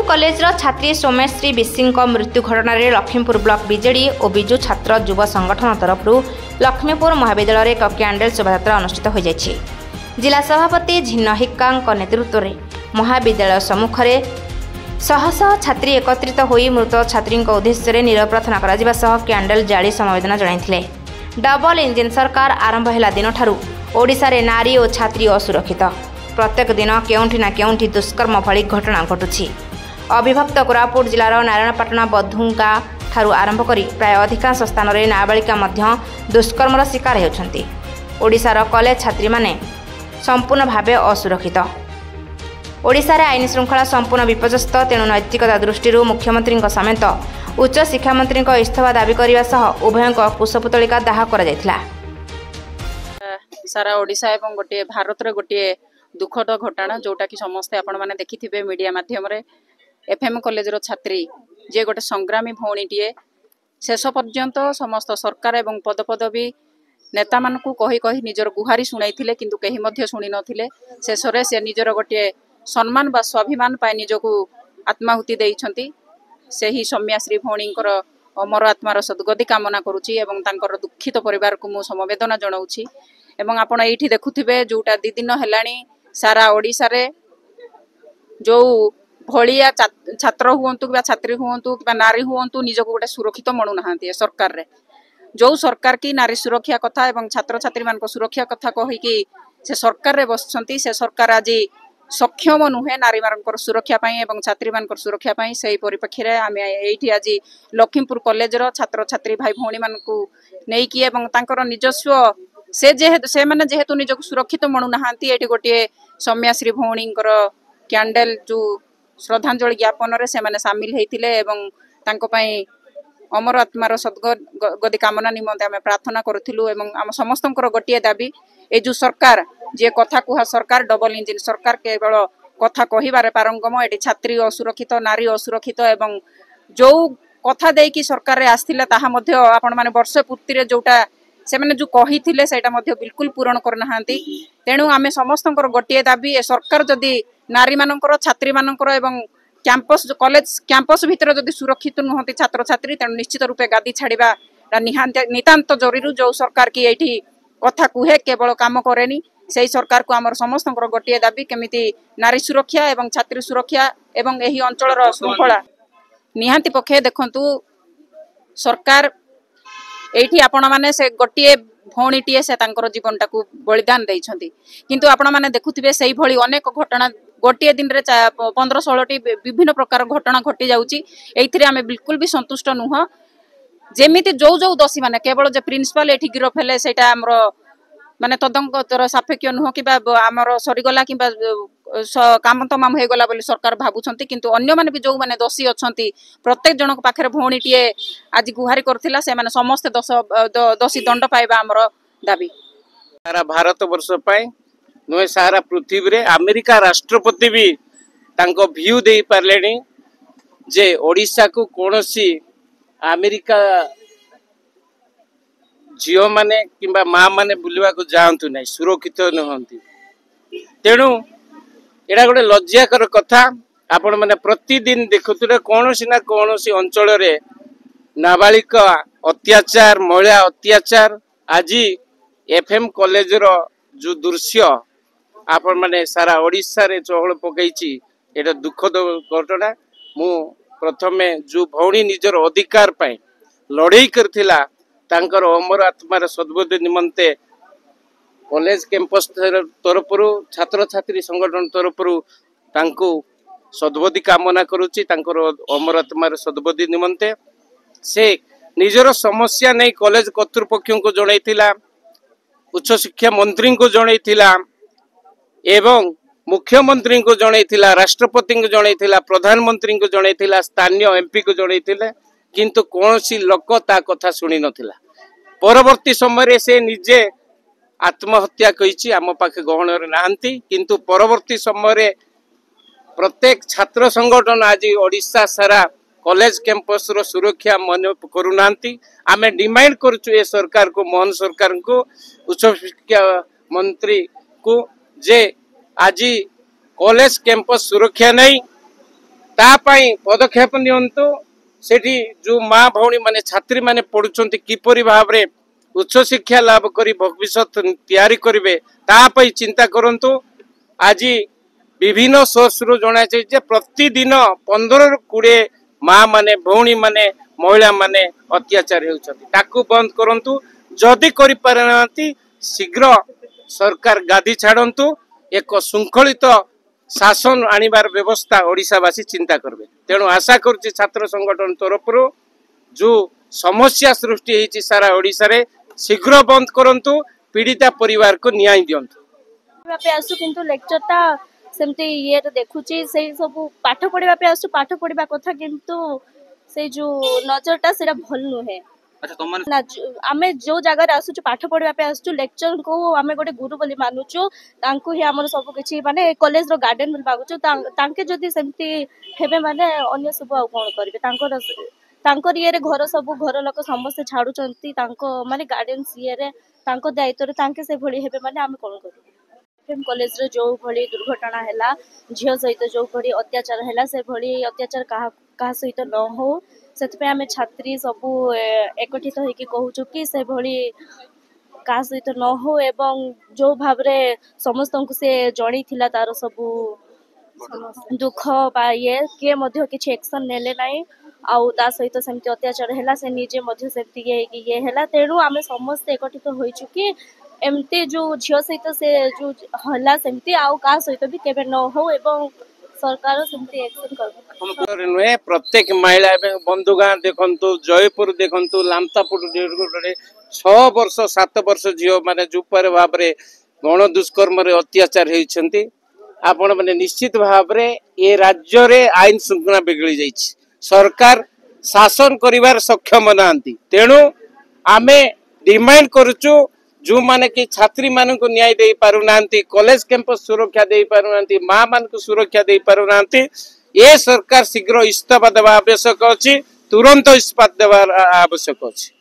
College छात्री सोमेश्री विशी मृत्यु घटना लक्ष्मीपुर ब्लॉक बीजेडी और बिजु छात्र युव संगठन तरफ लक्ष्मीपुर महाविद्यालय एक कैंडल शोभायात्रा अनुष्ठित हो जाएगी। जिला सभापति झिन्न हिक्का नेतृत्व में महाविद्यालय सम्मुख में शह शह छात्री एकत्रित होई मृत छात्री उद्देश्य नीरव प्रार्थना करा सह कैंडल जाली समवेदना जणाइथिले। डबल इंजिन सरकार आरंभ होला दिन ठारू ओडिशा रे नारी और छात्री असुरक्षित। प्रत्येक दिन केउंठी ना केउंठी दुष्कर्म भली घटना घटुछि। अविभक्त कोरापुट जिलार नारायणपाटना बधुंगा ठारू आरंभ करी प्राय अधिकांश स्थान में नाबालिका मध्य दुष्कर्मर शिकार होउछन्ति। ओडिशार कॉलेज छात्री माने संपूर्ण भावे असुरक्षित। ओडिशा रे आईन श्रृंखला संपूर्ण विपर्यस्त। तेणु नैतिकता दृष्टि मुख्यमंत्री समेत उच्च शिक्षा मंत्री इस्तीफा दाबी करने सह उभय कुशपुतलिका दाह करा जायथिला। सारा ओडिशा एवं गोटे भारत रे गोटे दुखद घटना जोटा कि समस्ते आपण माने देखिथिबे मीडिया माध्यम रे। एफएम कॉलेज रो छात्री जे गोटे संग्रामी भौणीटीए शेष पर्यंत समस्त सरकार एवं पदपदवी नेता मानकू कही कही निजर गुहारी शुणाइथिले किंतु केही मध्य शुणी नथिले। शेषरे से निजर गोटे सम्मान बा स्वाभिमान पाए निजकू आत्माहुति देइछंती। सेही सौम्याश्री भौणींकर अमर आत्मार सद्गति कामना करुछि एवं तांकर दुखित परिवार को मु समवेदना जणाउछि। एवं आपण एठी देखुथिबे जोटा दी दिन हेलाणी सारा ओडिशा रे जो भलिया छात्र हुअंतु कि छात्री हुअंतु कि नारी हुअंतु निजको गोटे सुरक्षित मणु नाहांती। सरकार रे जो सरकार की नारी सुरक्षा कथा एवं छात्र छात्री मान को सुरक्षा कथा कही कि से सरकार रे बसछंती। से सरकार आज सक्षम नुहे नारी मान सुरक्षा पाई एवं छात्री मान सुरक्षा पाई। सही परिप्रेक्षी आम एठी आज लक्ष्मीपुर कॉलेज रो छात्र छात्री भाई भौणी मान को नेकी एवं तांकर निजस्व से माने जेहेतु निजको सुरक्षित मणु नाहांती एठी गोटे सौम्याश्री भौणींकर कैंडल जो श्रद्धांजलि ज्ञापन रे से माने शामिल हेतिले एवं तांको पई अमर आत्मार सद्गति कामना निमंते आम प्रार्थना करूथिलु। एवं आम समस्तंकर गोटे दाबी ए जो सरकार जे कथा कुहा सरकार डबल इंजिन सरकार केवल कथा कहिबारे पारंगम। एटी छात्री असुरक्षित नारी असुरक्षित एवं जो कथा देकी सरकार रे आस्थिले ताहा मध्य आपण माने वर्ष पूर्ति रे जोटा से माने जो कहिथिले सेटा मध्य बिल्कुल पूरण करनाहांती। तेणु आमे समस्तंकर गोटे दाबी ए सरकार जदि नारी मानकर छात्री मानकर एवं कैंपस कॉलेज कैंपस भीतर जदि सुरक्षित नुहंती छात्र छात्री तेणु निश्चित रूपे गादी छाड़िबा नितांत जरूरी। जो सरकार की एठी कथा कुहे केवल काम करेनी सेही सरकार को आमर समस्तंकर गोटे दाबी केमिति नारी सुरक्षा एवं छात्री सुरक्षा एवं एही अंचलर श्रृंखला निहांती पक्षे देखंतु सरकार एठी आपण माने से गोटे भौणीटीए से तांकर जीवन टाकू बलिदान देइछंती। किंतु आपण माने देखुथिबे सेही भली अनेक घटना गोटे दिन रे 15-16टी विभिन्न प्रकार घटना घटी जाउची। एथिरे आमे बिल्कुल भी संतुष्ट नुह। जेमिति जो जो दोषी माने केवल जे प्रिंसिपल एठी गिरफ हेले सेटा हमरो माने तदंतर सापेक्ष नुह कि आमर सरीगला कि काम तमाम हो गला बोली सरकार भाबुछंती। किंतु अन्य माने भी जो माने दोषी अछंती प्रत्येक जनक पाखरे भौणीटीए आज गुहारी करथिला से माने समस्त दोषी दंड पाइबा हमर दाबी। सारा भारत वर्ष पाए नुहे सारा पृथ्वी रे अमेरिका राष्ट्रपति भी तांको व्यू दे पारलेनी जे ओडिशा को कोनोसी अमेरिका झील माने किंबा माँ माने बुलवा को जातु ना सुरक्षित नुहंती। तेणु एटा गोटे लज्जाकर कथा। आपण माने प्रतिदिन देखुते कौनसी ना कौनसी अंचल रे नाबालिका अत्याचार महिला अत्याचार। आज एफएम कॉलेज रो जो दृश्य आपण माने सारा ओडिशा रे चहल पकईची एटा दुखद घटना। मु प्रथमे जो भौणी निजर अधिकार पाए लड़ाई करथिला तांकर अमर आत्मार सद्गति निमंते कॉलेज कैंपस तरफ छात्र छात्री संगठन तरफ तांको सद्गति कामना करुची। तांकर अमर आत्मार सद्गति निमंते से निजर समस्या नहीं कॉलेज कर्तृपक्ष को जणाइथिला, उच्च शिक्षा मंत्री को जणाइथिला एवं मुख्यमंत्री को जणाइथिला, राष्ट्रपति को जणाइथिला, प्रधानमंत्री को जणाइथिला, स्थानीय एमपी को जणाइथिला। किंतु कौनसी लोक ता कथा शुणी नथिला। परवर्ती समय से निजे आत्महत्या कही आम पाखे गहन नाहांती। किंतु परवर्ती समय प्रत्येक छात्र संगठन आज ओडिशा सारा कॉलेज कैंपस रो सुरक्षा मन करूना। आमे डिमांड करूछु ए सरकार को मोहन सरकार को उच्च शिक्षा मंत्री को जे आज कॉलेज कैंपस सुरक्षा नहीं तापाई पदक्षेप नियंतु सेठी जो माँ भौणी माने छात्री माने पढ़ुचंती किपरि भाबरे उच्च शिक्षा लाभ करी भविष्य तैयारी करिवे तापाई चिंता करंतु। आज विभिन्न सोर्स रु जणा जे प्रतिदिन 15 रु 20 माँ माने भौणी माने महिला माने अत्याचार होउछंती ताकू बंद करंतु। जदि करि पारनांती शीघ्र सरकार गादी छाड़ंतु एक शृंखलित शासन आनिबार व्यवस्था ओडिशावासी चिंता करबे। तेणु आशा करुच्ची छात्र संगठन तरफ जो समस्या सृष्टि होती सारा ओडिशा रे शीघ्र बंद करंतु पीड़िता परिवार को न्याय दियंतु। आसु किंतु लेक्चरटा सेमती ये देखुची से सब पाठ पढ़ा आसु पाठ पढ़ा कथा किंतु से जो नजरटा सेटा भल नुहे। ना आमे जो जगह आसुचु पाठ पढ़ा आसुचु लेक्चर को आमे गोटे गुरु बोली मानुचु तांको ही हमर सब किछि माने कॉलेज रो गार्डन बोली मागुचु तांके जदी सेमती हेबे माने अन्य सब आ कोन करबे तांकर ये रे घर सब घर लोक समस्त छाडुचंती तांको माने गार्डन ये रे तांको दायित्व रे तांके से भली हेबे माने आमे कोन करबे। एफएम कॉलेज रे जो भली दुर्घटना हैला झियो सहित जो भली अत्याचार हैला से भली अत्याचार कहा सहित न हो से आम छात्री सबू एकत्रित होइकी कहूचु कि से भली का सहित न हो एवं जो भाव रे समस्त को से जणी थिला तार सबू दुख बा ये किए मध्य किछि एक्शन नेले नाही आउ ता सहित सेमती अत्याचार हैला से निजे मध्य सेमती ये हैला। तेणु आम समस्त एकत्रित होइचु कि एमती जो झियो सहित से जो हला सेमती आउ का सहित भी केबे न हो एवं सरकार सेमती एक्शन करबो नुहे। प्रत्येक महिला बंधुगाँ देखु जयपुर देखु लामतापुर 6 वर्ष 7 वर्ष झील माने जुपर भाव में गण दुष्कर्म अत्याचार होती आपण माने निश्चित भाव में ये राज्य रे आईन श्रृंखला बिगड़ी जाइए सरकार शासन करिवार सक्षम नांती। तेणु आमे डिमांड करुचु जो माने कि छात्री मान को न्याय दे पारु नांती कॉलेज कैंपस सुरक्षा दे पारु नांती माँ मान को सुरक्षा दे पारु नांती ये सरकार शीघ्र इस्तीफा देवा आवश्यक अच्छी तुरंत इस्तीफा देवा आवश्यक अच्छी।